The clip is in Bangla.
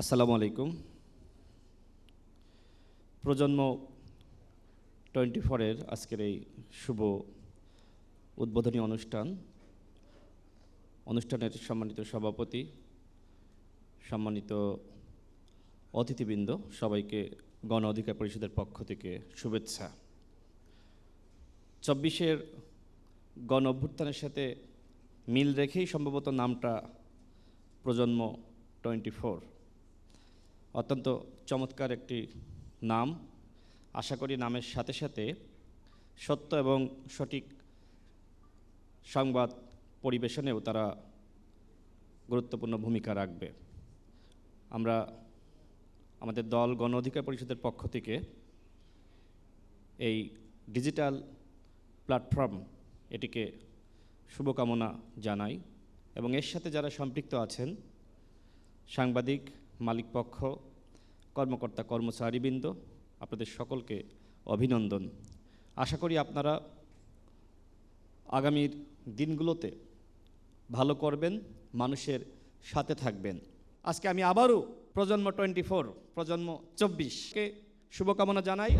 আসসালামু আলাইকুম। প্রজন্ম 24-এর আজকের এই শুভ উদ্বোধনী অনুষ্ঠানের সম্মানিত সভাপতি, সম্মানিত অতিথিবৃন্দ, সবাইকে গণ অধিকার পরিষদের পক্ষ থেকে শুভেচ্ছা। 24-এর গণ অভ্যুত্থানের সাথে মিল রেখেই সম্ভবত নামটা প্রজন্ম 24। অত্যন্ত চমৎকার একটি নাম। আশা করি নামের সাথে সাথে সত্য এবং সঠিক সংবাদ পরিবেশনেও তারা গুরুত্বপূর্ণ ভূমিকা রাখবে। আমরা আমাদের দল গণ অধিকার পরিষদের পক্ষ থেকে এই ডিজিটাল প্ল্যাটফর্ম এটিকে শুভকামনা জানাই এবং এর সাথে যারা সম্পৃক্ত আছেন, সাংবাদিক, মালিকপক্ষ, কর্মকর্তা, কর্মচারীবৃন্দ, আপনাদের সকলকে অভিনন্দন। আশা করি আপনারা আগামীর দিনগুলোতে ভালো করবেন, মানুষের সাথে থাকবেন। আজকে আমি আবারও প্রজন্ম 24, প্রজন্ম 24কে শুভকামনা জানাই।